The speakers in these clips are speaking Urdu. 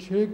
6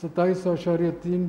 27.3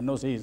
NOCs।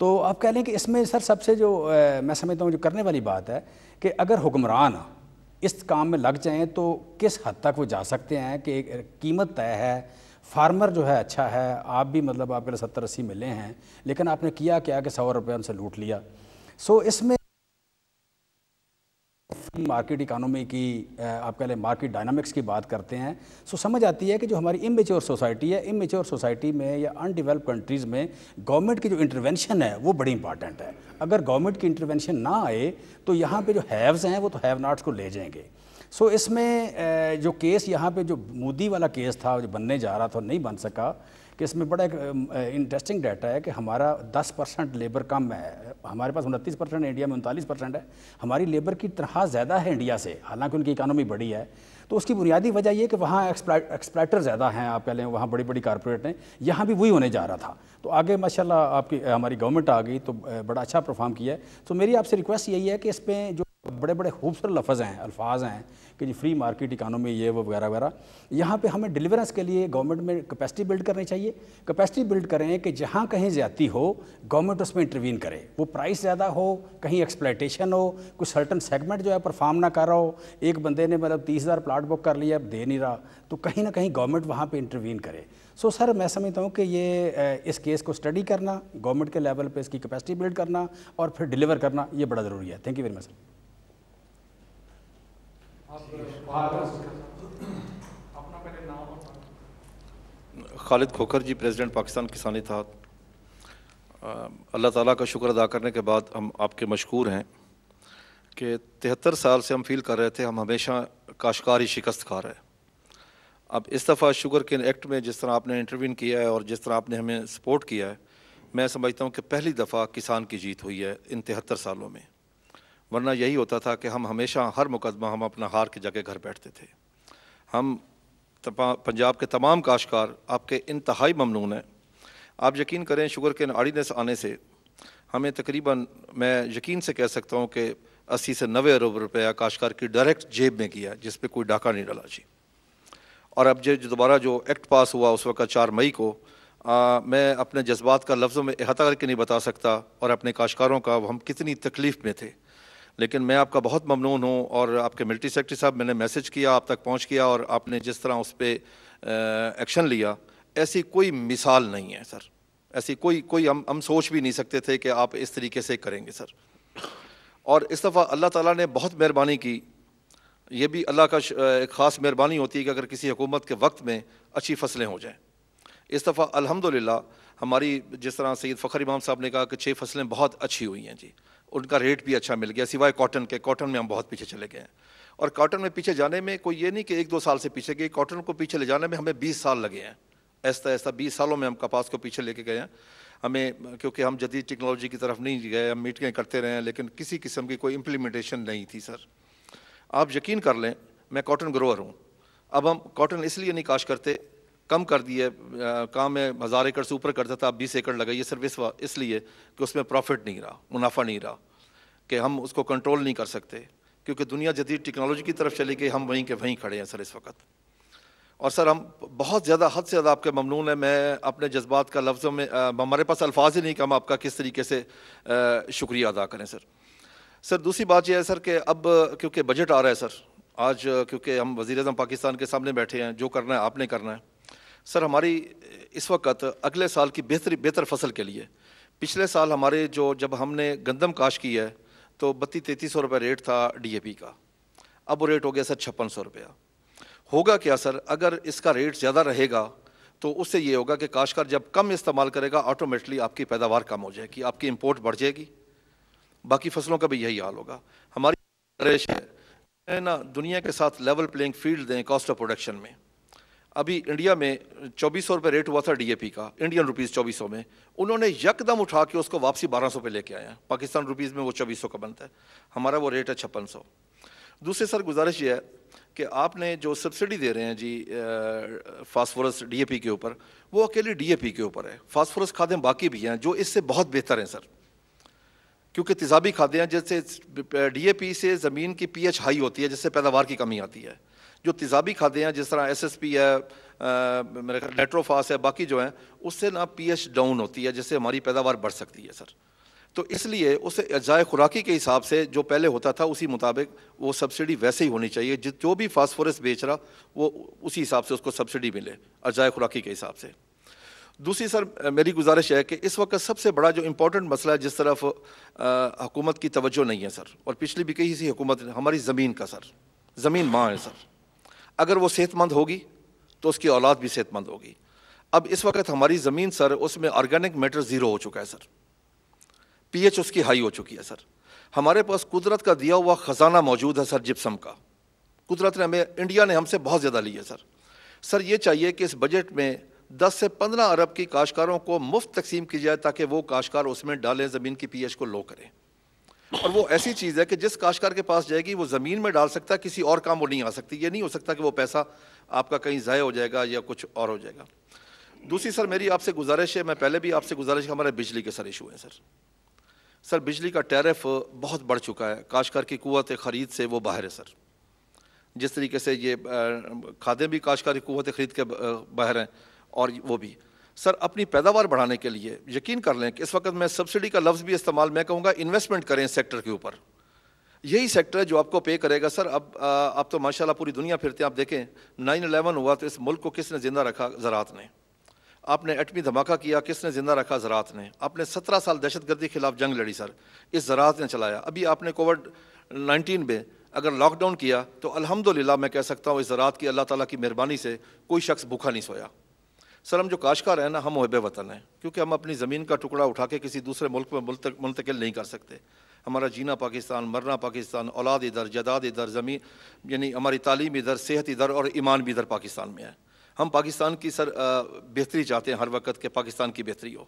تو آپ کہہ لیں کہ اس میں سر سب سے جو میں سمجھتا ہوں جو کرنے والی بات ہے کہ اگر حکمران اس کام میں لگ جائیں تو کس حد تک وہ جا سکتے ہیں کہ قیمت طے ہے، فارمر جو ہے اچھا ہے، آپ بھی مطلب آپ کے لیے 70-80 ملے ہیں، لیکن آپ نے کیا کیا کہ 100 روپے ان سے لوٹ لیا. سو اس میں مارکیٹ اکانومی کی آپ کہہ لیں مارکیٹ ڈائنامکس کی بات کرتے ہیں. سو سمجھ آتی ہے کہ جو ہماری امیچور سوسائٹی ہے، امیچور سوسائٹی میں یا ان ڈیولپ کنٹریز میں گورنمنٹ کی جو انٹرونشن ہے وہ بڑی امپارٹنٹ ہے. اگر گورنمنٹ کی انٹرونشن نہ آئے تو یہاں پہ جو ہیوز ہیں وہ تو ہیو ناٹس کو لے جائیں گے. سو اس میں جو کیس یہاں پہ جو مودی والا کیس تھا جو بننے جا رہا تھا نہیں بن سکا، کہ اس میں بڑا ایک انٹرسٹنگ ڈیٹا ہے کہ ہمارا 10% لیبر کم ہے، ہمارے پاس 29% انڈیا میں 39% ہے. ہماری لیبر کی تنخواہ زیادہ ہے انڈیا سے، حالانکہ ان کی اکانومی بڑی ہے. تو اس کی بنیادی وجہ یہ کہ وہاں ایکسپلائٹر زیادہ ہیں، آپ کہہ لیں وہاں بڑی بڑی کارپوریٹ ہیں. یہاں بھی وہی ہونے جا رہا تھا. تو آگے ماشاءاللہ آپ کی ہماری گورنمنٹ آ گئی تو بڑا اچھا پرفارم کیا ہے. تو میری آپ سے ریکویسٹ یہی ہے کہ اس پہ جو بڑے بڑے خوبصورت لفظ ہیں، الفاظ ہیں کہ جی فری مارکیٹ اکانومی یہ وہ وغیرہ وغیرہ، یہاں پہ ہمیں ڈیلیورنس کے لیے گورنمنٹ میں کیپیسٹی بلڈ کرنی چاہیے. کیپیسٹی بلڈ کریں کہ جہاں کہیں زیادتی ہو گورنمنٹ اس میں انٹروین کرے. وہ پرائس زیادہ ہو، کہیں ایکسپلائٹیشن ہو، کوئی سرٹن سیگمنٹ جو ہے پرفارم نہ کر رہا ہو، ایک بندے نے مطلب 30,000 پلاٹ بک کر لیا اب دے نہیں رہا، تو کہیں نہ کہیں گورنمنٹ وہاں پہ انٹروین کرے. سو سر میں سمجھتا ہوں کہ یہ اس کیس کو اسٹڈی کرنا، گورنمنٹ کے لیول پہ اس کی کیپیسٹی بلڈ کرنا اور پھر ڈیلیور کرنا یہ بڑا ضروری ہے. Thank you very much. Khalid Khokhar ji, president Pakistan Kisan Ittehad. اللہ تعالیٰ کا شکر ادا کرنے کے بعد ہم آپ کے مشکور ہیں کہ 73 سال سے ہم فیل کر رہے تھے ہم ہمیشہ کاشتکار ہی شکست کھا رہے. اب اس دفعہ شوگر کین ایکٹ میں جس طرح آپ نے انٹروین کیا ہے اور جس طرح آپ نے ہمیں سپورٹ کیا ہے، میں سمجھتا ہوں کہ پہلی دفعہ کسان کی جیت ہوئی ہے ان 73 سالوں میں. ورنہ یہی ہوتا تھا کہ ہم ہمیشہ ہر مقدمہ ہم اپنا ہار کی جگہ گھر بیٹھتے تھے. ہم پنجاب کے تمام کاشتکار آپ کے انتہائی ممنون ہیں. آپ یقین کریں شوگر کین آرڈیننس آنے سے ہمیں تقریباً میں یقین سے کہہ سکتا ہوں کہ 80 سے 90 ارب روپیہ کاشتکار کی ڈائریکٹ جیب میں کیا جس پہ کوئی ڈاکہ نہیں ڈالا جی. اور اب جو دوبارہ جو ایکٹ پاس ہوا اس وقت 4 مئی کو، میں اپنے جذبات کا لفظوں میں احاطہ کر کے نہیں بتا سکتا اور اپنے کاشتکاروں کا ہم کتنی تکلیف میں تھے. لیکن میں آپ کا بہت ممنون ہوں اور آپ کے ملٹری سیکرٹری صاحب میں نے میسج کیا، آپ تک پہنچ کیا اور آپ نے جس طرح اس پہ ایکشن لیا، ایسی کوئی مثال نہیں ہے سر. ایسی کوئی ہم سوچ بھی نہیں سکتے تھے کہ آپ اس طریقے سے کریں گے سر. اور اس دفعہ اللہ تعالیٰ نے بہت مہربانی کی. یہ بھی اللہ کا ایک خاص مہربانی ہوتی ہے کہ اگر کسی حکومت کے وقت میں اچھی فصلیں ہو جائیں. اس دفعہ الحمدللہ ہماری جس طرح سید فخر امام صاحب نے کہا کہ 6 فصلیں بہت اچھی ہوئی ہیں جی، ان کا ریٹ بھی اچھا مل گیا سوائے کاٹن کے. کاٹن میں ہم بہت پیچھے چلے گئے ہیں. اور کاٹن میں پیچھے جانے میں کوئی یہ نہیں کہ 1-2 سال سے پیچھے گئے، کاٹن کو پیچھے لے جانے میں ہمیں 20 سال لگے ہیں. ایسا 20 سالوں میں ہم کپاس کو پیچھے لے کے گئے ہیں. ہمیں کیونکہ ہم جدید ٹیکنالوجی کی طرف نہیں گئے، ہم میٹنگیں کرتے رہے ہیں لیکن کسی قسم کی کوئی امپلیمنٹیشن نہیں تھی سر. آپ یقین کر لیں میں کاٹن گروور ہوں. اب ہم کاٹن اس لیے نہیں کاشت کرتے، کم کر دیے کام میں 1000 ایکڑ سے اوپر کرتا تھا، اب 20 ایکڑ لگائیے صرف اس لیے کہ اس میں پروفٹ نہیں رہا، منافع نہیں رہا، کہ ہم اس کو کنٹرول نہیں کر سکتے کیونکہ دنیا جدید ٹیکنالوجی کی طرف چلی گئی. ہم وہیں کے وہیں کھڑے ہیں سر اس وقت. اور سر ہم بہت زیادہ حد سے زیادہ آپ کے ممنون ہیں. میں اپنے جذبات کا لفظوں میں ہمارے پاس الفاظ ہی نہیں کہ ہم آپ کا کس طریقے سے شکریہ ادا کریں سر. سر دوسری بات یہ ہے سر کہ اب کیونکہ بجٹ آ رہا ہے سر، آج کیونکہ ہم وزیر اعظم پاکستان کے سامنے بیٹھے ہیں، جو کرنا ہے آپ نے کرنا ہے سر. ہماری اس وقت اگلے سال کی بہتر فصل کے لیے، پچھلے سال ہمارے جب ہم نے گندم کاشت کی ہے تو 3200-3300 روپے ریٹ تھا ڈی اے پی کا، اب وہ ریٹ ہو گیا سر 5600 روپیہ. ہوگا کیا سر اگر اس کا ریٹ زیادہ رہے گا تو اس سے یہ ہوگا کہ کاشتکار جب کم استعمال کرے گا آٹومیٹکلی آپ کی پیداوار کم ہو جائے گی، آپ کی امپورٹ بڑھ جائے گی. باقی فصلوں کا بھی یہی حال ہوگا. ہماری گزارش ہے نا دنیا کے ساتھ لیول پلینگ فیلڈ دیں کاسٹ آف پروڈکشن میں. ابھی انڈیا میں 2400 روپے ریٹ ہوا تھا ڈی اے پی کا، انڈین روپیز 2400 میں. انہوں نے یکدم اٹھا کے اس کو واپسی 1200 پہ لے کے آئے ہیں. پاکستان روپیز میں وہ 2400 کا بنتا ہے، ہمارا وہ ریٹ ہے 5600. دوسرے سر گزارش یہ ہے کہ آپ نے جو سبسڈی دے رہے ہیں جی فاسفورس ڈی اے پی کے اوپر، وہ اکیلی ڈی اے پی کے اوپر ہے. فاسفورس کھادیں باقی بھی ہیں جو اس سے بہت بہتر ہیں سر، کیونکہ تیزابی کھادیں ہیں جیسے ڈی اے پی سے زمین کی پی ایچ ہائی ہوتی ہے جس سے پیداوار کی کمی آتی ہے. جو تیزابی کھادیں ہیں جس طرح ایس ایس پی ہے، میرے خیال نیٹروفاس ہے، باقی جو ہیں اس سے نا پی ایچ ڈاؤن ہوتی ہے جس سے ہماری پیداوار بڑھ سکتی ہے سر. تو اس لیے اسے اجزائے خوراکی کے حساب سے جو پہلے ہوتا تھا اسی مطابق وہ سبسڈی ویسے ہی ہونی چاہیے، جو بھی فاسفورس بیچ رہا وہ اسی حساب سے اس کو سبسڈی ملے اجزائے خوراکی کے حساب سے۔ دوسری سر میری گزارش ہے کہ اس وقت سب سے بڑا جو امپورٹنٹ مسئلہ ہے جس طرف حکومت کی توجہ نہیں ہے سر، اور پچھلی بھی کئی سی حکومت ہماری زمین کا سر، زمین ماں ہے سر، اگر وہ صحت مند ہوگی تو اس کی اولاد بھی صحت مند ہوگی۔ اب اس وقت ہماری زمین سر اس میں آرگینک میٹر زیرو ہو چکا ہے سر، پی ایچ اس کی ہائی ہو چکی ہے سر۔ ہمارے پاس قدرت کا دیا ہوا خزانہ موجود ہے سر، جپسم کا، قدرت نے ہمیں، انڈیا نے ہم سے بہت زیادہ لی ہے سر۔ سر یہ چاہیے کہ اس بجٹ میں 10 سے 15 ارب کی کاشتکاروں کو مفت تقسیم کی جائے تاکہ وہ کاشتکار اس میں ڈالیں، زمین کی پی ایچ کو لو کریں، اور وہ ایسی چیز ہے کہ جس کاشتکار کے پاس جائے گی وہ زمین میں ڈال سکتا ہے، کسی اور کام وہ نہیں آ سکتی۔ یہ نہیں ہو سکتا کہ وہ پیسہ آپ کا کہیں ضائع ہو جائے گا یا کچھ اور ہو جائے گا۔ دوسری سر میری آپ سے گزارش ہے، میں پہلے بھی آپ سے گزارش ہے، ہمارے بجلی کے سر ایشو ہیں سر۔ سر بجلی کا ٹیرف بہت بڑھ چکا ہے، کاشتکار کی قوت خرید سے وہ باہر ہے سر۔ جس طریقے سے یہ کھادیں بھی کاشتکار کی قوت خرید کے باہر ہیں، اور وہ بھی سر اپنی پیداوار بڑھانے کے لیے یقین کر لیں کہ اس وقت میں سبسڈی کا لفظ بھی استعمال میں کہوں گا، انویسٹمنٹ کریں اس سیکٹر کے اوپر۔ یہی سیکٹر ہے جو آپ کو پے کرے گا سر۔ اب تو ماشاءاللہ پوری دنیا پھرتے ہیں، آپ دیکھیں 9/11 ہوا تو اس ملک کو کس نے زندہ رکھا؟ زراعت نے۔ آپ نے ایٹمی دھماکہ کیا، کس نے زندہ رکھا؟ زراعت نے۔ آپ نے 17 سال دہشت گردی کے خلاف جنگ لڑی سر، اس زراعت نے چلایا۔ ابھی آپ نے کووڈ-19 میں اگر لاک ڈاؤن کیا تو الحمدللہ میں کہہ سکتا ہوں اس زراعت کی اللہ تعالیٰ کی مہربانی سے کوئی شخص بھوکا نہیں سویا۔ سر ہم جو کاشتکار ہیں نا، ہم محب وطن ہیں، کیونکہ ہم اپنی زمین کا ٹکڑا اٹھا کے کسی دوسرے ملک میں منتقل نہیں کر سکتے۔ ہمارا جینا پاکستان، مرنا پاکستان، اولاد ادھر، جائیداد ادھر، زمین یعنی ہماری تعلیم ادھر، صحت ادھر، اور ایمان بھی ادھر پاکستان میں ہے۔ ہم پاکستان کی سر بہتری چاہتے ہیں ہر وقت کہ پاکستان کی بہتری ہو۔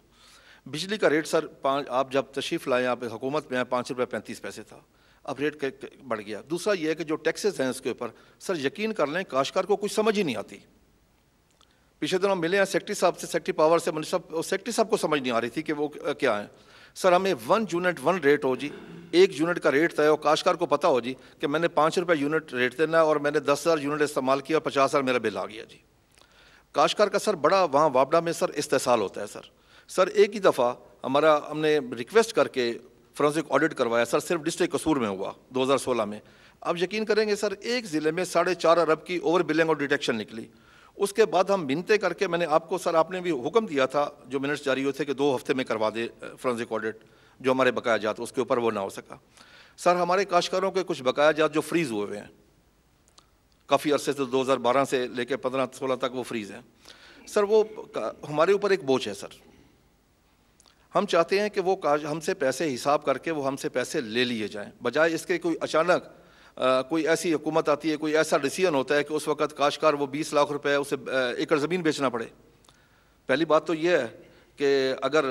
بجلی کا ریٹ سر آپ جب تشریف لائیں، آپ حکومت میں آئے، 5 روپے 35 پیسے تھا، اب ریٹ بڑھ گیا۔ دوسرا یہ ہے کہ جو ٹیکسز ہیں اس کے اوپر سر یقین کر لیں کاشتکار کو کچھ سمجھ ہی نہیں آتی۔ پچھلے دنوں ملے ہیں سیکٹری صاحب سے، سیکٹری پاور سے، سیکٹری صاحب کو سمجھ نہیں آ رہی تھی کہ وہ کیا ہیں۔ سر ہمیں 1 یونٹ 1 ریٹ ہو جی، 1 یونٹ کا ریٹ طے ہو، کاشتکار کو پتہ ہو جی کہ میں نے 5 روپے یونٹ ریٹ دینا ہے اور میں نے 10,000 یونٹ استعمال کیا اور 50,000 میرا بل آ گیا جی۔ کاشتکار کا سر بڑا وہاں وابڈا میں سر استحصال ہوتا ہے سر ایک ہی دفعہ ہم نے ریکویسٹ کر کے فرانسک آڈٹ کروایا سر، صرف ڈسٹرکٹ قصور میں ہوا 2016 میں۔ اب یقین کریں گے سر ایک ضلع میں 4.5 ارب کی اوور بلنگ اور ڈیٹیکشن نکلی۔ اس کے بعد ہم منتیں کر کے، میں نے آپ کو سر، آپ نے بھی حکم دیا تھا جو منٹس جاری ہوئے تھے کہ 2 ہفتے میں کروا دے فرانسک آڈٹ، جو ہمارے بقایا جات اس کے اوپر وہ نہ ہو سکا۔ سر ہمارے کاشتکاروں کے کچھ بقایا جات جو فریز ہوئے ہوئے ہیں کافی عرصے سے، 2012 سے لے کے 15-16 تک وہ فریز ہیں سر۔ وہ ہمارے اوپر ایک بوجھ ہے سر۔ ہم چاہتے ہیں کہ وہ ہم سے پیسے حساب کر کے وہ ہم سے پیسے لے لیے جائیں، بجائے اس کے کوئی اچانک کوئی ایسی حکومت آتی ہے، کوئی ایسا ڈیسیژن ہوتا ہے کہ اس وقت کاشتکار وہ 20 لاکھ روپے اسے ایکڑ زمین بیچنا پڑے۔ پہلی بات تو یہ ہے کہ اگر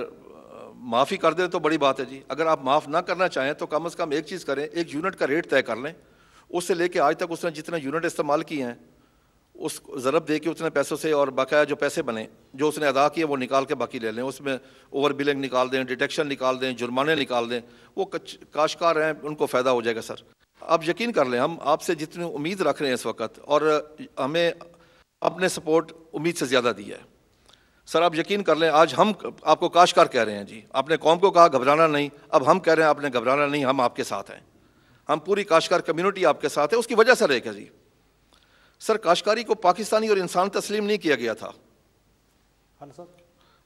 معافی کر دیں تو بڑی بات ہے جی، اگر آپ معاف نہ کرنا چاہیں تو کم از کم ایک چیز کریں، 1 یونٹ کا ریٹ طے کر لیں، اس سے لے کے آج تک اس نے جتنے یونٹ استعمال کیے ہیں اس ضرب دے کے اتنے پیسوں سے، اور بقایا جو پیسے بنے جو اس نے ادا کیے وہ نکال کے باقی لے لیں، اس میں اوور بلنگ نکال دیں، ڈیٹیکشن نکال دیں، جرمانے نکال دیں، وہ کاشتکار ہیں ان کو فائدہ ہو جائے گا سر۔ آپ یقین کر لیں ہم آپ سے جتنی امید رکھ رہے ہیں اس وقت، اور ہمیں اپنے سپورٹ امید سے زیادہ دی ہے سر۔ آپ یقین کر لیں آج ہم آپ کو کاشتکار کہہ رہے ہیں جی، آپ نے قوم کو کہا گھبرانا نہیں، اب ہم کہہ رہے ہیں آپ نے گھبرانا نہیں، ہم آپ کے ساتھ ہیں، ہم پوری کاشتکار کمیونٹی آپ کے ساتھ ہے۔ اس کی وجہ سر ایک ہے جی سر، کاشتکاری کو پاکستانی اور انسان تسلیم نہیں کیا گیا تھا۔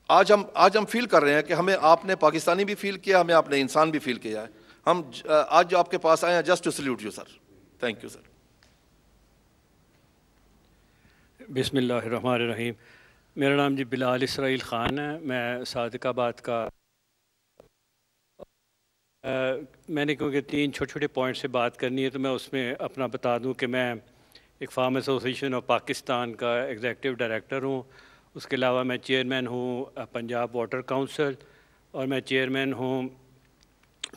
آج ہم فیل کر رہے ہیں کہ ہمیں آپ نے پاکستانی بھی فیل کیا، ہمیں آپ نے انسان بھی فیل کیا ہے۔ ہم آج جو آپ کے پاس آئے ہیں just to salute you sir, thank you sir. بسم اللہ الرحمن الرحیم۔ میرا نام جی بلال اسرائیل خان ہے، میں صادق آباد کا۔ میں نے کیونکہ 3 چھوٹے چھوٹے پوائنٹ سے بات کرنی ہے تو میں اس میں اپنا بتا دوں کہ میں ایک فارم ایسوسیشن آف پاکستان کا ایگزیکٹو ڈائریکٹر ہوں۔ اس کے علاوہ میں چیئرمین ہوں پنجاب واٹر کونسل، اور میں چیئرمین ہوں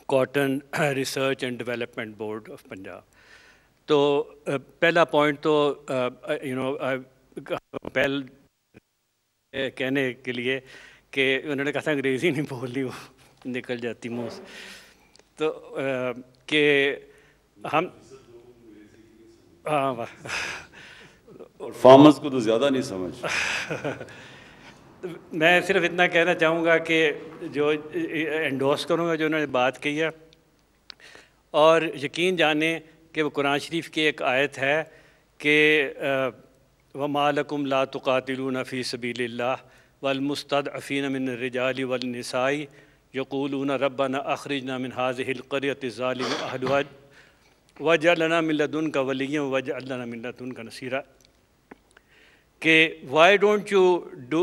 cotton research and development board of Punjab. تو پہلا پوائنٹ تو پہل کہنے کے لیے کہ انہوں نے کہا تھا انگریزی نہیں بولنی، وہ نکل جاتی منہ سے، تو کہ ہم اور فارمرز کو تو زیادہ نہیں سمجھ۔ میں صرف اتنا کہنا چاہوں گا کہ جو انڈورس کروں گا جو انہوں نے بات کی ہے، اور یقین جانیں کہ وہ قرآن شریف کی ایک آیت ہے کہ وَمَا لَكُمْ لَا تُقَاتِلُونَ فِي سَبِيلِ اللَّهِ وَالْمُسْتَضْعَفِينَ مِنَ الرِّجَالِ وَالنِّسَاءِ يَقُولُونَ رَبَّنَا أَخْرِجْنَا مِنْ هَٰذِهِ الْقَرْيَةِ الظَّالِمِ أَهْلُهَا وَاجْعَل لَنَا مِن لَّدُنكَ وَلِيًّا وَاجْعَل لَنَا مِن لَّدُنكَ نَصِيرًا، کہ وائی ڈونٹ یو ڈو،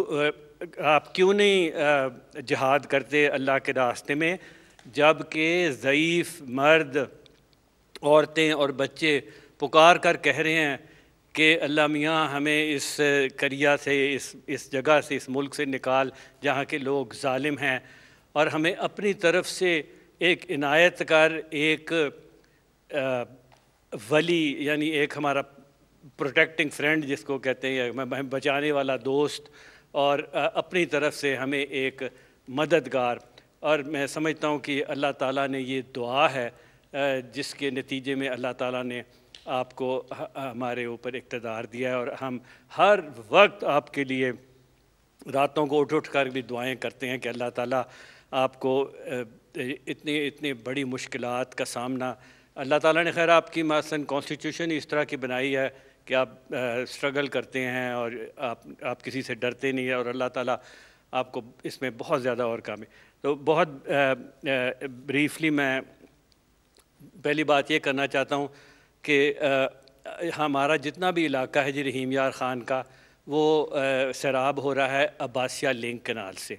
آپ کیوں نہیں جہاد کرتے اللہ کے راستے میں، جب کہ ضعیف مرد، عورتیں اور بچے پکار کر کہہ رہے ہیں کہ اللہ میاں ہمیں اس قریہ سے، اس جگہ سے، اس ملک سے نکال جہاں کے لوگ ظالم ہیں، اور ہمیں اپنی طرف سے ایک عنایت کر، ایک ولی یعنی ایک ہمارا پروٹیکٹنگ فرینڈ جس کو کہتے ہیں، بچانے والا دوست، اور اپنی طرف سے ہمیں ایک مددگار. اور میں سمجھتا ہوں کہ اللہ تعالیٰ نے یہ دعا ہے جس کے نتیجے میں اللہ تعالیٰ نے آپ کو ہمارے اوپر اقتدار دیا ہے، اور ہم ہر وقت آپ کے لیے راتوں کو اٹھ کر بھی دعائیں کرتے ہیں کہ اللہ تعالیٰ آپ کو اتنی بڑی مشکلات کا سامنا، اللہ تعالیٰ نے خیر آپ کی مثلاً کانسٹیٹیوشن اس طرح کی بنائی ہے کہ آپ اسٹرگل کرتے ہیں اور آپ کسی سے ڈرتے نہیں ہیں، اور اللہ تعالیٰ آپ کو اس میں بہت زیادہ اور کام ہے. تو بہت بریفلی میں پہلی بات یہ کرنا چاہتا ہوں کہ ہمارا جتنا بھی علاقہ ہے جی رحیم یار خان کا، وہ سیراب ہو رہا ہے عباسیہ لنک کنال سے.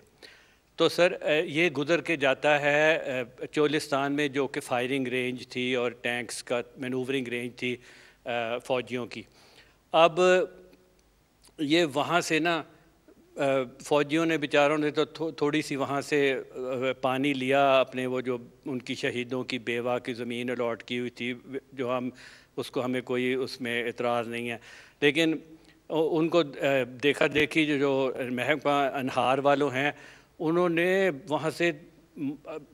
تو سر یہ گزر کے جاتا ہے چولستان میں، جو کہ فائرنگ رینج تھی اور ٹینکس کا مینوورنگ رینج تھی فوجیوں کی. اب یہ وہاں سے نا فوجیوں نے بیچاروں نے تو تھوڑی سی وہاں سے پانی لیا اپنے، وہ جو ان کی شہیدوں کی بیوہ کی زمین الاٹ کی ہوئی تھی، جو ہم اس کو ہمیں کوئی اس میں اعتراض نہیں ہے، لیکن ان کو دیکھا دیکھی جو محکمہ انہار والوں ہیں، انہوں نے وہاں سے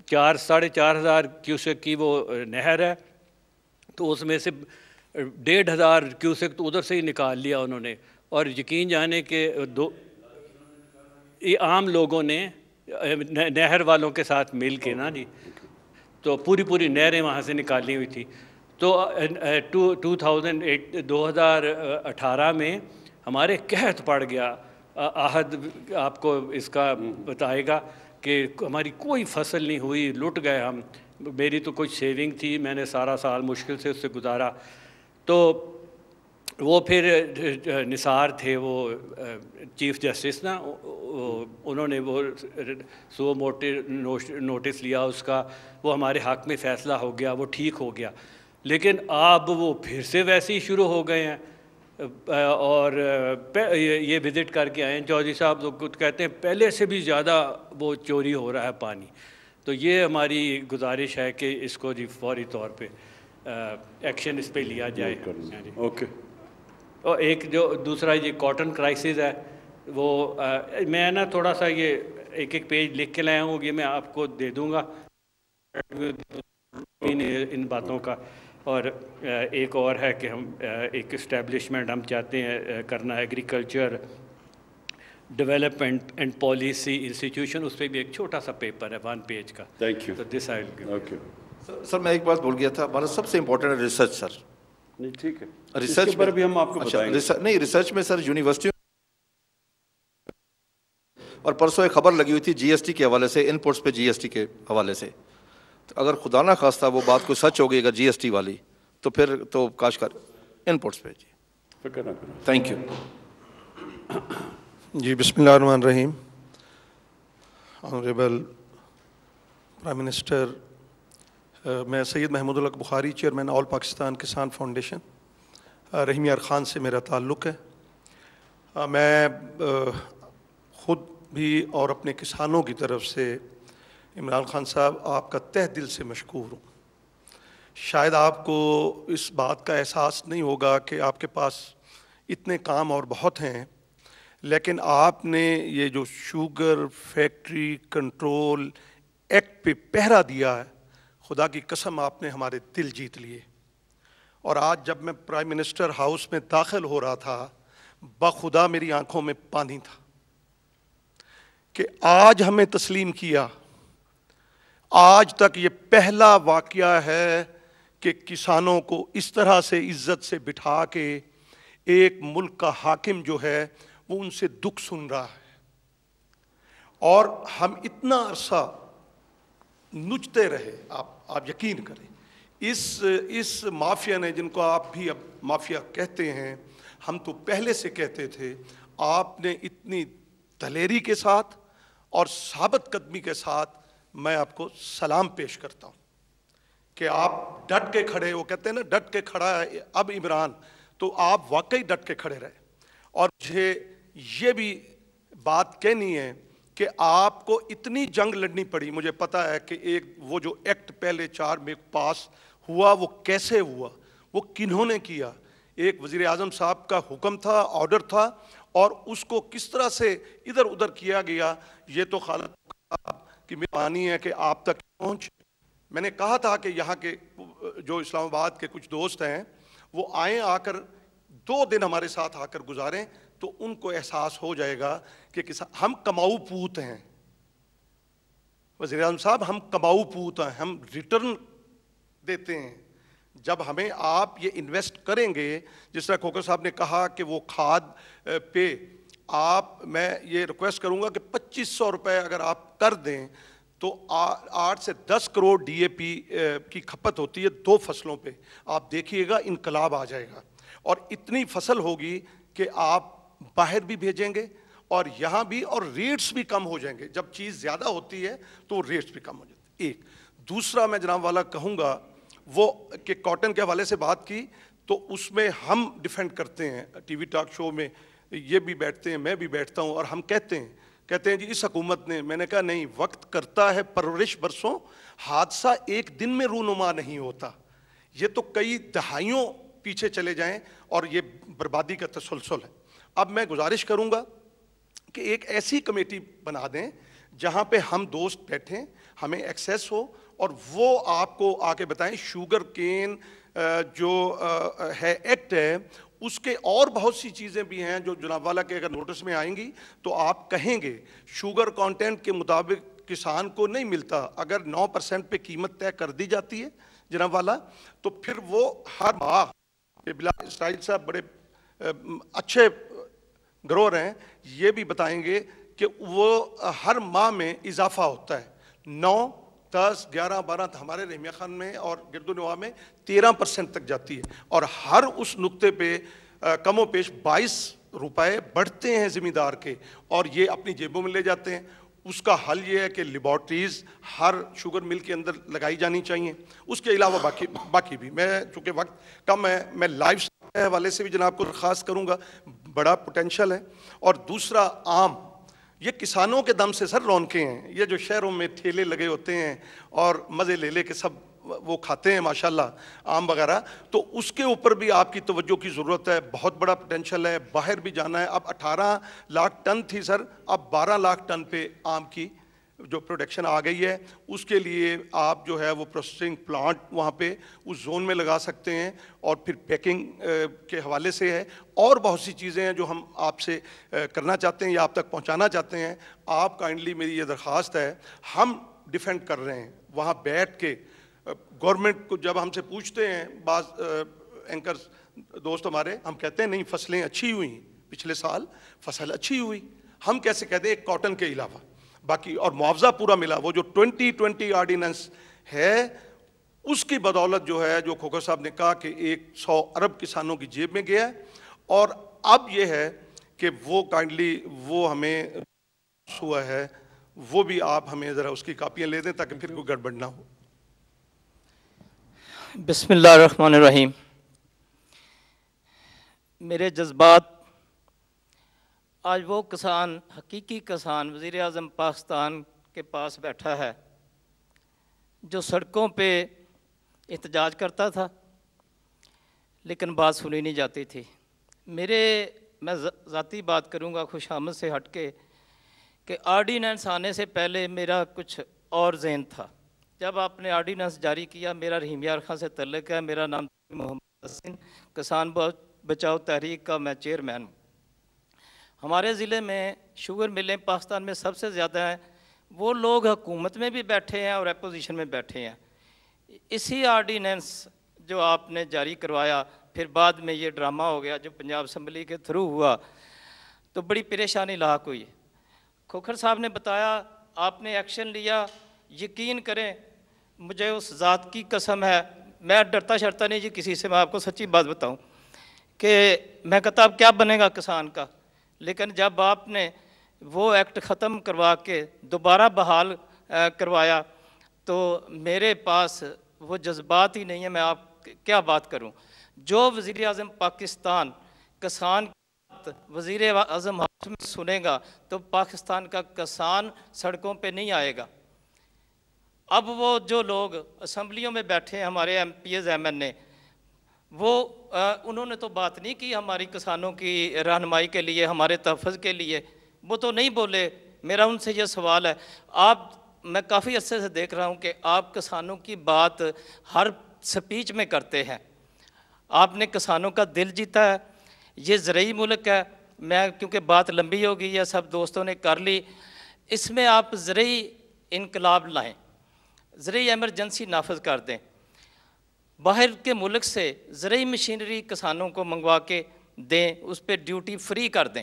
4,500 کیوسک کی وہ نہر ہے، تو اس میں سے 1,500 کیوسک تو ادھر سے ہی نکال لیا انہوں نے. اور یقین جانے کہ عام لوگوں نے نہر والوں کے ساتھ مل کے نا جی، تو پوری نہریں وہاں سے نکالی ہوئی تھی. تو 2018 میں ہمارے قحط پڑ گیا. عہد آپ کو اس کا بتائے گا کہ ہماری کوئی فصل نہیں ہوئی، لٹ گئے ہم. میری تو کچھ سیونگ تھی، میں نے سارا سال مشکل سے اس سے گزارا. تو وہ پھر نثار تھے وہ چیف جسٹس نا، انہوں نے وہ سو نوٹس لیا اس کا، وہ ہمارے حق میں فیصلہ ہو گیا، وہ ٹھیک ہو گیا. لیکن اب وہ پھر سے ویسے ہی شروع ہو گئے ہیں. اور یہ وزٹ کر کے آئے ہیں چودھری صاحب، تو کچھ کہتے ہیں پہلے سے بھی زیادہ وہ چوری ہو رہا ہے پانی. تو یہ ہماری گزارش ہے کہ اس کو جی فوری طور پہ ایکشن اس پہ لیا جائے. اوکے. اور ایک جو دوسرا یہ کاٹن کرائسس ہے، وہ میں نا تھوڑا سا یہ ایک پیج لکھ کے لایا ہوں، یہ میں آپ کو دے دوں گا ان باتوں کا. اور ایک اور ہے کہ ہم ایک اسٹیبلشمنٹ ہم چاہتے ہیں کرنا، agriculture development and policy institution, اس پہ بھی ایک چھوٹا سا پیپر ہے 1 پیج کا. Thank you. تو دس آئی ول گیو. اوکے سر میں ایک بات بھول گیا تھا، ہمارا سب سے امپورٹنٹ ہے ریسرچ. سر نہیں ٹھیک ہے، ریسرچ پر بھی ہم آپ کو بتائیں گے. نہیں ریسرچ میں سر یونیورسٹی، اور پرسوں ایک خبر لگی ہوئی تھی جی ایس ٹی کے حوالے سے، ان پٹس پہ جی ایس ٹی کے حوالے سے. تو اگر خدا نہ خواستہ وہ بات کوئی سچ ہوگی اگر جی ایس ٹی والی، تو پھر تو کاش کر ان پٹس پہ. جی فکر نہ کریں. Thank you. جی بسم اللہ الرحمن الرحیم. آنریبل پرائم منسٹر، میں سید محمود الحق بخاری، چیئرمین آل پاکستان کسان فاؤنڈیشن. رحیم یار خان سے میرا تعلق ہے. میں خود بھی اور اپنے کسانوں کی طرف سے عمران خان صاحب آپ کا تہ دل سے مشکور ہوں. شاید آپ کو اس بات کا احساس نہیں ہوگا کہ آپ کے پاس اتنے کام اور بہت ہیں، لیکن آپ نے یہ جو شوگر فیکٹری کنٹرول ایکٹ پہ پہرا دیا ہے، خدا کی قسم آپ نے ہمارے دل جیت لیے. اور آج جب میں پرائم منسٹر ہاؤس میں داخل ہو رہا تھا، بخدا میری آنکھوں میں پانی تھا. کہ آج ہمیں تسلیم کیا. آج تک یہ پہلا واقعہ ہے کہ کسانوں کو اس طرح سے عزت سے بٹھا کے ایک ملک کا حاکم جو ہے وہ ان سے دکھ سن رہا ہے. اور ہم اتنا عرصہ نچتے رہے. آپ یقین کریں اس مافیا نے، جن کو آپ بھی اب مافیا کہتے ہیں، ہم تو پہلے سے کہتے تھے، آپ نے اتنی دلیری کے ساتھ اور ثابت قدمی کے ساتھ میں آپ کو سلام پیش کرتا ہوں کہ آپ ڈٹ کے کھڑے. وہ کہتے ہیں نا ڈٹ کے کھڑا ہے اب عمران، تو آپ واقعی ڈٹ کے کھڑے رہے. اور مجھے یہ بھی بات کہنی ہے کہ آپ کو اتنی جنگ لڑنی پڑی. مجھے پتا ہے کہ وہ جو ایکٹ پہلے 4 میں پاس ہوا وہ کیسے ہوا، وہ کنہوں نے کیا. ایک وزیر اعظم صاحب کا حکم تھا، آرڈر تھا، اور اس کو کس طرح سے ادھر ادھر کیا گیا. یہ تو خالد کی مہربانی ہے کہ آپ تک پہنچ. میں نے کہا تھا کہ یہاں کے جو اسلام آباد کے کچھ دوست ہیں وہ آئیں، آ کر 2 دن ہمارے ساتھ آ کر گزاریں تو ان کو احساس ہو جائے گا کہ ہم کماؤ پوت ہیں. وزیر اعظم صاحب ہم کماؤ پوت ہیں، ہم ریٹرن دیتے ہیں. جب ہمیں آپ یہ انویسٹ کریں گے، جس طرح کھوکھر صاحب نے کہا کہ وہ کھاد پہ میں یہ ریکویسٹ کروں گا کہ 2500 روپے اگر آپ کر دیں تو 8 سے 10 کروڑ ڈی اے پی کی کھپت ہوتی ہے 2 فصلوں پہ. آپ دیکھیے گا انقلاب آ جائے گا، اور اتنی فصل ہوگی کہ آپ باہر بھی بھیجیں گے اور یہاں بھی، اور ریٹس بھی کم ہو جائیں گے. جب چیز زیادہ ہوتی ہے تو ریٹس بھی کم ہو جاتے ہیں. ایک دوسرا میں جناب والا کہوں گا وہ کہ کاٹن کے حوالے سے بات کی تو اس میں ہم ڈیفینڈ کرتے ہیں. ٹی وی ٹاک شو میں یہ بھی بیٹھتے ہیں، میں بھی بیٹھتا ہوں، اور ہم کہتے ہیں جی اس حکومت نے. میں نے کہا نہیں، وقت کرتا ہے پرورش برسوں، حادثہ ایک دن میں رونما نہیں ہوتا. یہ تو کئی دہائیوں پیچھے چلے جائیں اور یہ بربادی کا تسلسل ہے. اب میں گزارش کروں گا کہ ایک ایسی کمیٹی بنا دیں جہاں پہ ہم دوست بیٹھیں، ہمیں ایکسیس ہو، اور وہ آپ کو آ کے بتائیں. شوگر کین جو ہے ایکٹ ہے، اس کے اور بہت سی چیزیں بھی ہیں جو جناب والا کے اگر نوٹس میں آئیں گی تو آپ کہیں گے شوگر کانٹینٹ کے مطابق کسان کو نہیں ملتا. اگر 9% پہ قیمت طے کر دی جاتی ہے جناب والا، تو پھر وہ ہر ماہ، بلال اسٹائل صاحب بڑے اچھے گروہ ہیں، یہ بھی بتائیں گے کہ وہ ہر ماہ میں اضافہ ہوتا ہے. 9، 10، 11، 12 ہمارے رحمیہ خان میں اور گرد و نواح میں 13% تک جاتی ہے. اور ہر اس نقطے پہ کم و بیش 22 روپے بڑھتے ہیں زمیندار کے، اور یہ اپنی جیبوں میں لے جاتے ہیں. اس کا حل یہ ہے کہ لیبارٹریز ہر شوگر مل کے اندر لگائی جانی چاہیے. اس کے علاوہ باقی بھی، میں چونکہ وقت کم ہے، میں لائف کے حوالے سے بھی جناب کو درخواست کروں گا، بڑا پوٹینشل ہے. اور دوسرا آم، یہ کسانوں کے دم سے سر رونقیں ہیں. یہ جو شہروں میں ٹھیلے لگے ہوتے ہیں اور مزے لے کے سب وہ کھاتے ہیں ماشاءاللہ آم وغیرہ، تو اس کے اوپر بھی آپ کی توجہ کی ضرورت ہے. بہت بڑا پوٹینشل ہے، باہر بھی جانا ہے. اب 18 لاکھ ٹن تھی سر، اب 12 لاکھ ٹن پہ آم کی جو پروڈکشن آ گئی ہے. اس کے لیے آپ جو ہے وہ پروسیسنگ پلانٹ وہاں پہ اس زون میں لگا سکتے ہیں، اور پھر پیکنگ کے حوالے سے ہے. اور بہت سی چیزیں ہیں جو ہم آپ سے کرنا چاہتے ہیں یا آپ تک پہنچانا چاہتے ہیں. آپ کائنڈلی، میری یہ درخواست ہے، ہم ڈیفینڈ کر رہے ہیں وہاں بیٹھ کے. گورنمنٹ کو جب ہم سے پوچھتے ہیں بعض اینکرز دوست ہمارے، ہم کہتے ہیں نہیں فصلیں اچھی ہوئیں، پچھلے سال فصل اچھی ہوئی. ہم کیسے کہتے ہیں ایک کاٹن کے علاوہ باقی، اور معاوضہ پورا ملا. وہ جو 2020 آرڈیننس ہے اس کی بدولت جو ہے، جو کھوکھر صاحب نے کہا کہ 100 ارب کسانوں کی جیب میں گیا ہے. اور اب یہ ہے کہ وہ کائنڈلی وہ ہمیں ہوا ہے، وہ بھی آپ ہمیں ذرا اس کی کاپیاں لے دیں تاکہ پھر کوئی گڑبڑ نہ ہو. بسم اللہ الرحمن الرحیم. میرے جذبات، آج وہ کسان، حقیقی کسان وزیر اعظم پاکستان کے پاس بیٹھا ہے جو سڑکوں پہ احتجاج کرتا تھا لیکن بات سنی نہیں جاتی تھی. میں ذاتی بات کروں گا خوش آمد سے ہٹ کے، کہ آرڈیننس آنے سے پہلے میرا کچھ اور ذہن تھا. جب آپ نے آرڈیننس جاری کیا، میرا رحیم یار خان سے تعلق ہے، میرا نام محمد حسین، کسان بچاؤ تحریک کا میں چیئرمین ہوں. ہمارے ضلع میں شوگر ملیں پاکستان میں سب سے زیادہ ہیں، وہ لوگ حکومت میں بھی بیٹھے ہیں اور اپوزیشن میں بیٹھے ہیں۔ اسی آرڈیننس جو آپ نے جاری کروایا، پھر بعد میں یہ ڈرامہ ہو گیا جو پنجاب اسمبلی کے تھرو ہوا، تو بڑی پریشانی لاحق ہوئی۔ کھوکھر صاحب نے بتایا آپ نے ایکشن لیا، یقین کریں مجھے اس ذات کی قسم ہے، میں ڈرتا شرتا نہیں جی کسی سے، میں آپ کو سچی بات بتاؤں کہ میں کہتا اب کیا بنے گا کسان کا، لیکن جب آپ نے وہ ایکٹ ختم کروا کے دوبارہ بحال کروایا تو میرے پاس وہ جذبات ہی نہیں ہے، میں آپ کیا بات کروں۔ جو وزیر اعظم پاکستان کسان وزیر اعظم ہاؤس میں سنے گا تو پاکستان کا کسان سڑکوں پہ نہیں آئے گا۔ اب وہ جو لوگ اسمبلیوں میں بیٹھے ہیں ہمارے M P As M N A, وہ انہوں نے تو بات نہیں کی ہماری کسانوں کی رہنمائی کے لیے، ہمارے تحفظ کے لیے، وہ تو نہیں بولے۔ میرا ان سے یہ سوال ہے، میں کافی عرصے سے دیکھ رہا ہوں کہ آپ کسانوں کی بات ہر سپیچ میں کرتے ہیں، آپ نے کسانوں کا دل جیتا ہے۔ یہ زرعی ملک ہے، میں کیونکہ بات لمبی ہو گئی ہے، سب دوستوں نے کر لی، اس میں آپ زرعی انقلاب لائیں، زرعی ایمرجنسی نافذ کر دیں، باہر کے ملک سے زرعی مشینری کسانوں کو منگوا کے دیں، اس پہ ڈیوٹی فری کر دیں،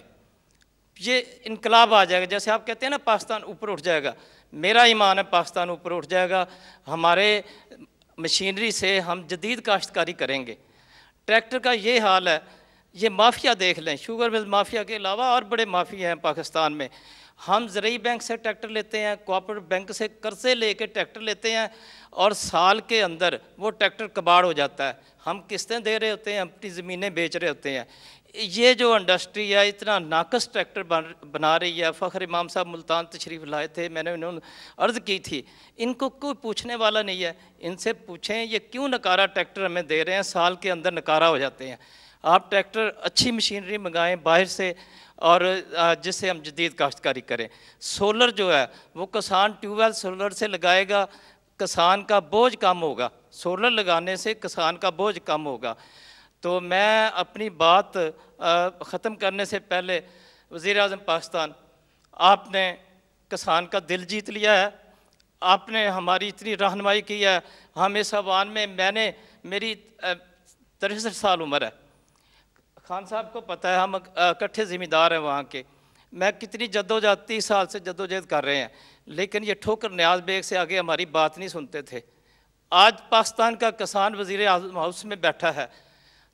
یہ انقلاب آ جائے گا۔ جیسے آپ کہتے ہیں نا پاکستان اوپر اٹھ جائے گا، میرا ایمان ہے پاکستان اوپر اٹھ جائے گا، ہمارے مشینری سے ہم جدید کاشتکاری کریں گے۔ ٹریکٹر کا یہ حال ہے، یہ مافیا دیکھ لیں، شوگر مل مافیا کے علاوہ اور بڑے مافیا ہیں پاکستان میں۔ ہم زرعی بینک سے ٹریکٹر لیتے ہیں، کوآپریٹو بینک سے قرضے لے کے ٹریکٹر لیتے ہیں، اور سال کے اندر وہ ٹریکٹر کباڑ ہو جاتا ہے، ہم قسطیں دے رہے ہوتے ہیں، اپنی زمینیں بیچ رہے ہوتے ہیں۔ یہ جو انڈسٹری ہے اتنا ناقص ٹریکٹر بنا رہی ہے۔ فخر امام صاحب ملتان تشریف لائے تھے، میں نے انہوں نے عرض کی تھی، ان کو کوئی پوچھنے والا نہیں ہے، ان سے پوچھیں یہ کیوں نکارہ ٹریکٹر ہمیں دے رہے ہیں، سال کے اندر نکارہ ہو جاتے ہیں۔ آپ ٹریکٹر اچھی مشینری منگائیں باہر سے، اور جس سے ہم جدید کاشتکاری کریں۔ سولر جو ہے وہ کسان ٹیوب ویل سولر سے لگائے گا، کسان کا بوجھ کم ہوگا، سولر لگانے سے کسان کا بوجھ کم ہوگا۔ تو میں اپنی بات ختم کرنے سے پہلے وزیر اعظم پاکستان، آپ نے کسان کا دل جیت لیا ہے، آپ نے ہماری اتنی رہنمائی کی ہے۔ ہم اس عوام میں میری 63 سال عمر ہے، خان صاحب کو پتہ ہے، ہم اکٹھے ذمہ دار ہیں وہاں کے، میں کتنی جدوجہد 30 سال سے جدوجہد کر رہے ہیں، لیکن یہ ٹھوکر نیاز بیگ سے آگے ہماری بات نہیں سنتے تھے۔ آج پاکستان کا کسان وزیر اعظم ہاؤس میں بیٹھا ہے،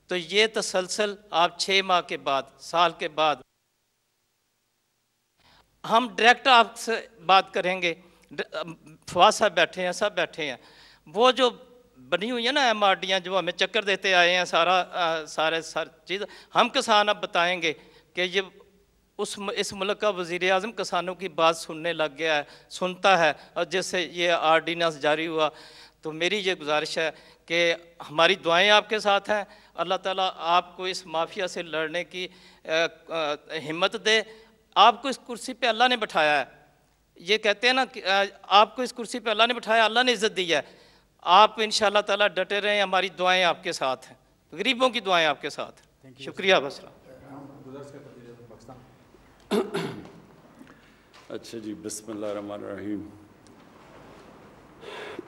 تو یہ تسلسل آپ 6 ماہ کے بعد، سال کے بعد، ہم ڈائریکٹ آپ سے بات کریں گے۔ فواز صاحب بیٹھے ہیں، سب بیٹھے ہیں، وہ جو بنی ہوئی ہیں نا ایم آر ڈیاں جو ہمیں چکر دیتے آئے ہیں، سارے چیز ہم کسان اب بتائیں گے کہ یہ اس ملک کا وزیر اعظم کسانوں کی بات سننے لگ گیا ہے، سنتا ہے، اور جس سے یہ آرڈیننس جاری ہوا۔ تو میری یہ گزارش ہے کہ ہماری دعائیں آپ کے ساتھ ہیں، اللہ تعالیٰ آپ کو اس مافیا سے لڑنے کی ہمت دے۔ آپ کو اس کرسی پہ اللہ نے بٹھایا ہے، یہ کہتے ہیں نا کہ آپ کو اس کرسی پہ اللہ نے بٹھایا، اللہ نے عزت دی ہے، آپ انشاءاللہ تعالیٰ ڈٹے رہیں، ہماری دعائیں آپ کے ساتھ ہیں، غریبوں کی دعائیں آپ کے ساتھ ہیں۔ شکریہ بسرا۔ اچھا جی، بسم اللہ الرحمن الرحیم۔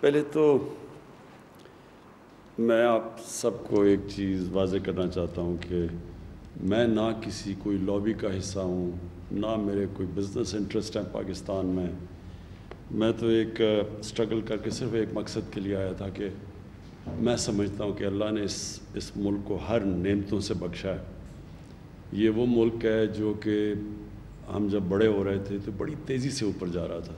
پہلے تو میں آپ سب کو ایک چیز واضح کرنا چاہتا ہوں کہ میں نہ کسی کوئی لابی کا حصہ ہوں، نہ میرے کوئی بزنس انٹرسٹ ہیں پاکستان میں تو ایک سٹرگل کر کے صرف ایک مقصد کے لیے آیا تھا کہ میں سمجھتا ہوں کہ اللہ نے اس ملک کو ہر نعمتوں سے بخشا ہے۔ یہ وہ ملک ہے جو کہ ہم جب بڑے ہو رہے تھے تو بڑی تیزی سے اوپر جا رہا تھا،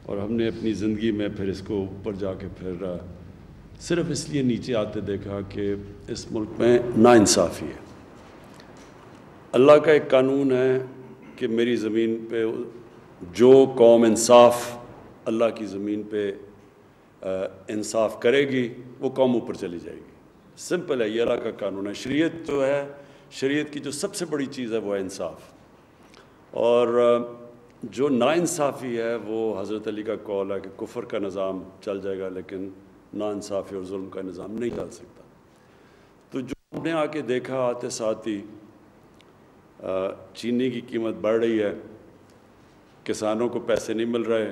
اور ہم نے اپنی زندگی میں پھر اس کو اوپر جا کے پھر صرف اس لیے نیچے آتے دیکھا کہ اس ملک میں ناانصافی ہے۔ اللہ کا ایک قانون ہے کہ میری زمین پہ جو قوم انصاف اللہ کی زمین پہ انصاف کرے گی وہ قوم اوپر چلی جائے گی، سمپل ہے، یہ اللہ کا قانون ہے۔ شریعت جو ہے، شریعت کی جو سب سے بڑی چیز ہے وہ ہے انصاف، اور جو ناانصافی ہے وہ حضرت علی کا قول ہے کہ کفر کا نظام چل جائے گا لیکن ناانصافی اور ظلم کا نظام نہیں چل سکتا۔ تو جو ہم نے آ کے دیکھا آتے ساتھ ہی چینی کی قیمت بڑھ رہی ہے، کسانوں کو پیسے نہیں مل رہے،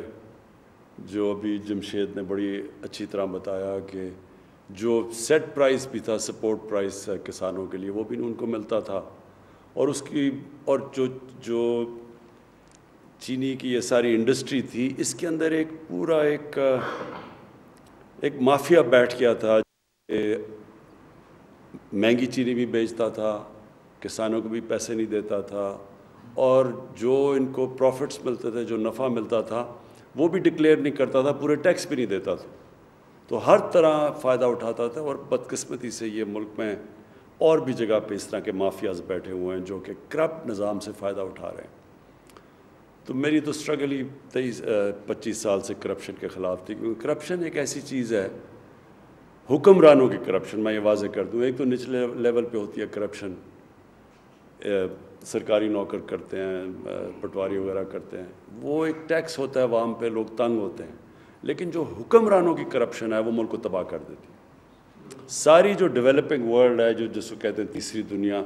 جو ابھی جمشید نے بڑی اچھی طرح بتایا کہ جو سیٹ پرائس بھی تھا، سپورٹ پرائس کسانوں کے لیے، وہ بھی ان کو ملتا تھا، اور جو چینی کی یہ ساری انڈسٹری تھی، اس کے اندر ایک پورا ایک مافیا بیٹھ گیا تھا کہ مہنگی چینی بھی بیچتا تھا، کسانوں کو بھی پیسے نہیں دیتا تھا، اور جو ان کو پروفٹس ملتے تھے، جو نفع ملتا تھا، وہ بھی ڈکلیئر نہیں کرتا تھا، پورے ٹیکس بھی نہیں دیتا تھا، تو ہر طرح فائدہ اٹھاتا تھا. اور بدقسمتی سے یہ ملک میں اور بھی جگہ پہ اس طرح کے مافیاز بیٹھے ہوئے ہیں جو کہ کرپٹ نظام سے فائدہ اٹھا رہے ہیں. تو میری تو اسٹرگل ہی 25 سال سے کرپشن کے خلاف تھی، کیونکہ کرپشن ایک ایسی چیز ہے، حکمرانوں کی کرپشن، میں یہ واضح کر دوں. ایک تو نچلے لیول پہ ہوتی ہے کرپشن، سرکاری نوکر کرتے ہیں، پٹواری وغیرہ کرتے ہیں، وہ ایک ٹیکس ہوتا ہے عوام پہ، لوگ تنگ ہوتے ہیں. لیکن جو حکمرانوں کی کرپشن ہے وہ ملک کو تباہ کر دیتی ہے. ساری جو ڈیولپنگ ورلڈ ہے، جس کو کہتے ہیں تیسری دنیا،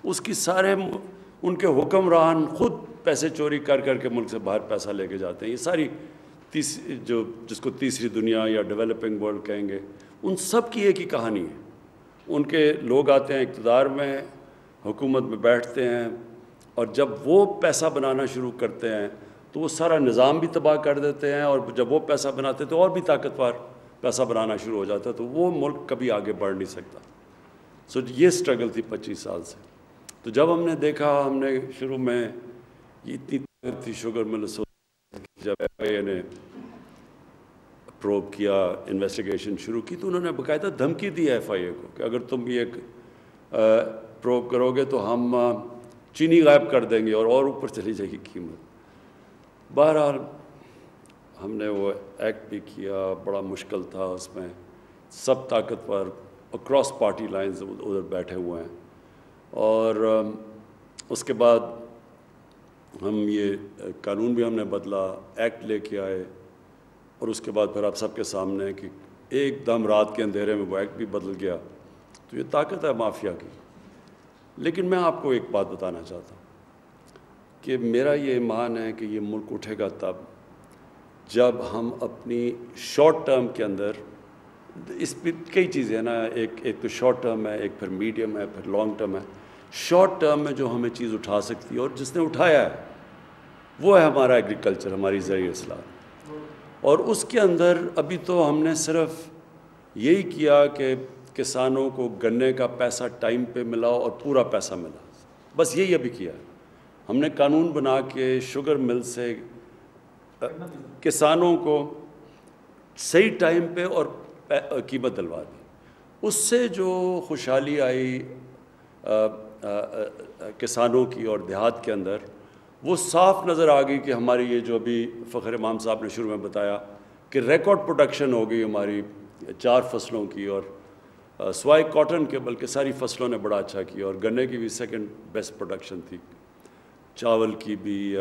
اس کی سارے ان کے حکمران خود پیسے چوری کر کے ملک سے باہر پیسہ لے کے جاتے ہیں. یہ ساری جس کو تیسری دنیا یا ڈیولپنگ ورلڈ کہیں گے، ان سب کی ایک ہی کہانی ہے. ان کے لوگ آتے ہیں اقتدار میں، حکومت میں بیٹھتے ہیں، اور جب وہ پیسہ بنانا شروع کرتے ہیں تو وہ سارا نظام بھی تباہ کر دیتے ہیں، اور جب وہ پیسہ بناتے ہیں تو اور بھی طاقتور پیسہ بنانا شروع ہو جاتا ہے، تو وہ ملک کبھی آگے بڑھ نہیں سکتا. سو یہ اسٹرگل تھی 25 سال سے. تو جب ہم نے دیکھا، ہم نے شروع میں یہ اتنی تھی شوگر مل، جب ایف آئی اے نے پروب کیا، انویسٹیگیشن شروع کی، تو انہوں نے باقاعدہ دھمکی دی ایف آئی اے کو کہ اگر تم یہ پروب کرو گے تو ہم چینی غائب کر دیں گے اور اوپر چلی جائے گی قیمت. بہرحال ہم نے وہ ایکٹ بھی کیا، بڑا مشکل تھا اس میں، سب طاقتور اکراس پارٹی لائنز ادھر بیٹھے ہوئے ہیں. اور اس کے بعد ہم یہ قانون بھی ہم نے بدلا، ایکٹ لے کے آئے، اور اس کے بعد پھر آپ سب کے سامنے کہ ایک دم رات کے اندھیرے میں وہ ایکٹ بھی بدل گیا. تو یہ طاقت ہے مافیا کی. لیکن میں آپ کو ایک بات بتانا چاہتا ہوں کہ میرا یہ ایمان ہے کہ یہ ملک اٹھے گا تب جب ہم اپنی شارٹ ٹرم کے اندر، اس پہ کئی چیزیں ہیں نا، ایک تو شارٹ ٹرم ہے، ایک پھر میڈیم ہے، پھر لانگ ٹرم ہے. شارٹ ٹرم میں جو ہمیں چیز اٹھا سکتی ہے اور جس نے اٹھایا ہے وہ ہے ہمارا ایگریکلچر، ہماری زرعی اصلاحات. اور اس کے اندر ابھی تو ہم نے صرف یہی کیا کہ کسانوں کو گنے کا پیسہ ٹائم پہ ملا اور پورا پیسہ ملا، بس یہی ابھی کیا ہے. ہم نے قانون بنا کے شوگر مل سے کسانوں کو صحیح ٹائم پہ اور قیمت دلوا دی. اس سے جو خوشحالی آئی کسانوں کی اور دیہات کے اندر، وہ صاف نظر آ گئی کہ ہماری یہ جو ابھی فخر امام صاحب نے شروع میں بتایا کہ ریکارڈ پروڈکشن ہو گئی ہماری 4 فصلوں کی، اور سوائے کاٹن کے بلکہ ساری فصلوں نے بڑا اچھا کیا، اور گنے کی بھی سیکنڈ بیسٹ پروڈکشن تھی، چاول کی بھی،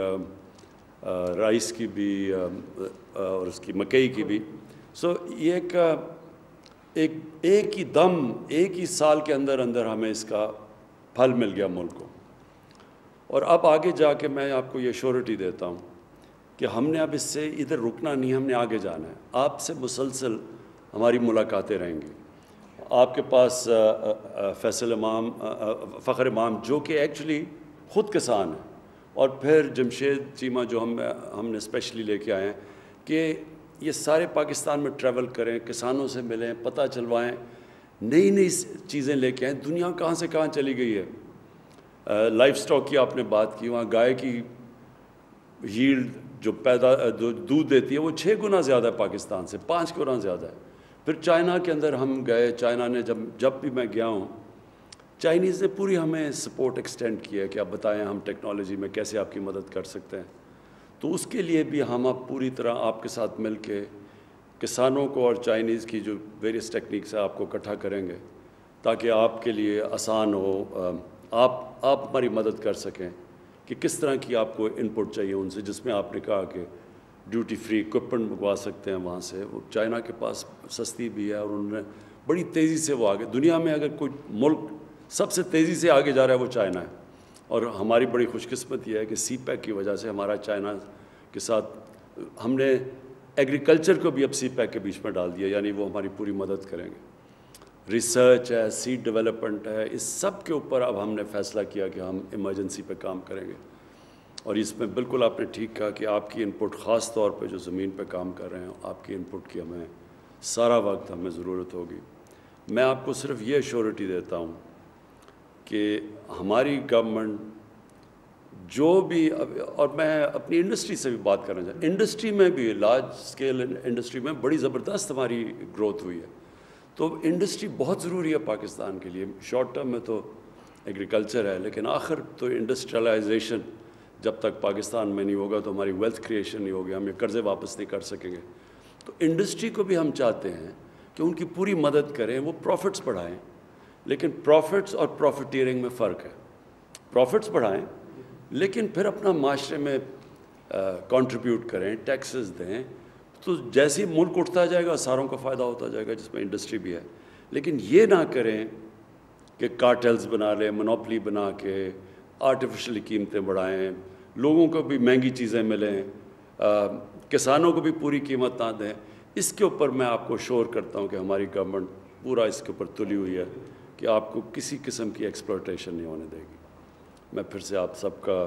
رائس کی بھی، اور اس کی مکئی کی بھی. سو یہ ایک ہی دم، ایک ہی سال کے اندر ہمیں اس کا پھل مل گیا ملک کو. اور اب آگے جا کے میں آپ کو یہ شورٹی دیتا ہوں کہ ہم نے اب اس سے ادھر رکنا نہیں، ہم نے آگے جانا ہے. آپ سے مسلسل ہماری ملاقاتیں رہیں گی. آپ کے پاس فخر امام جو کہ ایکچولی خود کسان ہیں، اور پھر جمشید چیمہ جو ہم نے اسپیشلی لے کے آئے ہیں کہ یہ سارے پاکستان میں ٹریول کریں، کسانوں سے ملیں، پتہ چلوائیں، نئی چیزیں لے کے آئیں. دنیا کہاں سے کہاں چلی گئی ہے. لائف سٹاک کی آپ نے بات کی، وہاں گائے کی ییلڈ جو دودھ دیتی ہے وہ 6 گنا زیادہ ہے پاکستان سے، 5 گنا زیادہ ہے. پھر چائنا کے اندر ہم گئے، چائنا نے جب بھی میں گیا ہوں، چائنیز نے پوری ہمیں سپورٹ ایکسٹینڈ کی ہے کہ آپ بتائیں ہم ٹیکنالوجی میں کیسے آپ کی مدد کر سکتے ہیں. تو اس کے لیے بھی ہم اب پوری طرح آپ کے ساتھ مل کے کسانوں کو اور چائنیز کی جو ویریس ٹیکنیکس ہیں آپ کو اکٹھا کریں گے تاکہ آپ کے لیے آسان ہو، آپ ہماری مدد کر سکیں کہ کس طرح کی آپ کو ان پٹ چاہیے ان سے، جس میں آپ نے کہا کہ ڈیوٹی فری اکوپمنٹ منگوا سکتے ہیں وہاں سے. وہ چائنا کے پاس سستی بھی ہے، اور انہوں نے بڑی تیزی سے وہ آگے، دنیا میں اگر کوئی ملک سب سے تیزی سے آگے جا رہا ہے وہ چائنا ہے. اور ہماری بڑی خوش قسمت یہ ہے کہ سی پیک کی وجہ سے ہمارا چائنا کے ساتھ ہم نے ایگریکلچر کو بھی اب سی پیک کے بیچ میں ڈال دیا، یعنی وہ ہماری پوری مدد کریں گے۔ ریسرچ ہے، سیڈ ڈیولپمنٹ ہے، اس سب کے اوپر اب ہم نے فیصلہ کیا کہ ہم ایمرجنسی پہ کام کریں گے۔ اور اس میں بالکل آپ نے ٹھیک کہا کہ آپ کی انپٹ، خاص طور پہ جو زمین پہ کام کر رہے ہیں، آپ کی انپٹ کی ہمیں سارا وقت ہمیں ضرورت ہوگی۔ میں آپ کو صرف یہ ایشورٹی دیتا ہوں کہ ہماری گورنمنٹ جو بھی، اور میں اپنی انڈسٹری سے بھی بات کرنا چاہتا ہوں، انڈسٹری میں بھی لارج اسکیل انڈسٹری میں بڑی زبردست ہماری گروتھ ہوئی ہے، تو انڈسٹری بہت ضروری ہے پاکستان کے لیے۔ شارٹ ٹرم میں تو ایگریکلچر ہے، لیکن آخر تو انڈسٹریلائزیشن جب تک پاکستان میں نہیں ہوگا تو ہماری ویلتھ کریشن نہیں ہوگی، ہم یہ قرضے واپس نہیں کر سکیں گے۔ تو انڈسٹری کو بھی ہم چاہتے ہیں کہ ان کی پوری مدد کریں، وہ پروفٹس بڑھائیں، لیکن پروفٹس اور پروفیٹیرنگ میں فرق ہے۔ پروفٹس بڑھائیں لیکن پھر اپنا معاشرے میں کنٹریبیوٹ کریں، ٹیکسز دیں، تو جیسے ہی ملک اٹھتا جائے گا ساروں کا فائدہ ہوتا جائے گا، جس میں انڈسٹری بھی ہے۔ لیکن یہ نہ کریں کہ کارٹیلز بنا لیں، منوپلی بنا کے آرٹیفیشلی قیمتیں بڑھائیں، لوگوں کو بھی مہنگی چیزیں ملیں، کسانوں کو بھی پوری قیمت نہ دیں۔ اس کے اوپر میں آپ کو شور کرتا ہوں کہ ہماری گورنمنٹ پورا اس کے اوپر تلی ہوئی ہے کہ آپ کو کسی قسم کی ایکسپلوٹیشن نہیں ہونے دے گی۔ میں پھر سے آپ سب کا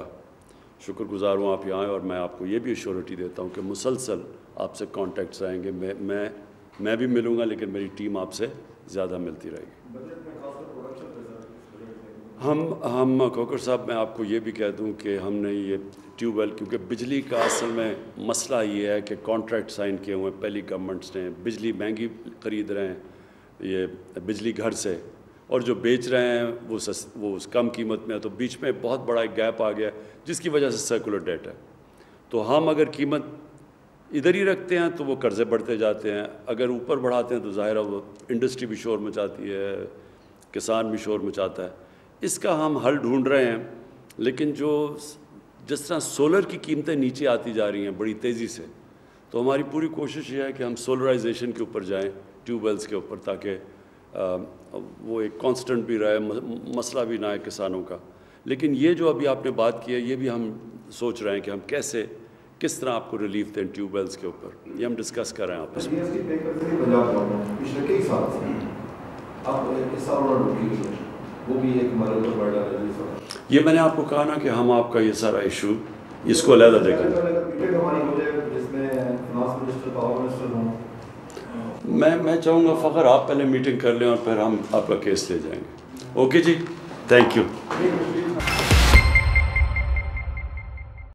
شکر گزار ہوں آپ یہاں آئے، اور میں آپ کو یہ بھی ایشورٹی دیتا ہوں کہ مسلسل آپ سے کانٹیکٹس رہیں گے۔ میں بھی ملوں گا، لیکن میری ٹیم آپ سے زیادہ ملتی رہے گی۔ ہم کھوکھر صاحب، میں آپ کو یہ بھی کہہ دوں کہ ہم نے یہ ٹیوب ویل، کیونکہ بجلی کا اصل میں مسئلہ یہ ہے کہ کانٹریکٹ سائن کیے ہوئے ہیں پہلی گورنمنٹس نے، بجلی مہنگی خرید رہے ہیں یہ بجلی گھر سے، اور جو بیچ رہے ہیں وہ کم قیمت میں ہے، تو بیچ میں بہت بڑا ایک گیپ آ گیا جس کی وجہ سے سرکولر ڈیٹ ہے۔ تو ہم اگر قیمت ادھر ہی رکھتے ہیں تو وہ قرضے بڑھتے جاتے ہیں، اگر اوپر بڑھاتے ہیں تو ظاہر ہے وہ انڈسٹری بھی شور مچاتی ہے، کسان بھی شور مچاتا ہے۔ اس کا ہم حل ڈھونڈ رہے ہیں، لیکن جس طرح سولر کی قیمتیں نیچے آتی جا رہی ہیں بڑی تیزی سے، تو ہماری پوری کوشش یہ ہے کہ ہم سولرائزیشن کے اوپر جائیں، ٹیوب ویلز کے اوپر، تاکہ وہ ایک کانسٹنٹ بھی رہے، مسئلہ بھی نہ ہے کسانوں کا۔ لیکن یہ جو ابھی آپ نے بات کی ہے، یہ بھی ہم سوچ رہے ہیں کہ ہم کس طرح آپ کو ریلیف دیں ٹیوب ویلز کے اوپر، یہ ہم ڈسکس کر رہے ہیں آپس میں۔ یہ میں نے آپ کو کہا نا کہ ہم آپ کا یہ سارا ایشو اس کو علیحدہ دیکھیں گے۔ میں چاہوں گا فخر آپ پہلے میٹنگ کر لیں اور پھر ہم آپ کا کیس لے جائیں گے۔ اوکے جی، تھینک یو۔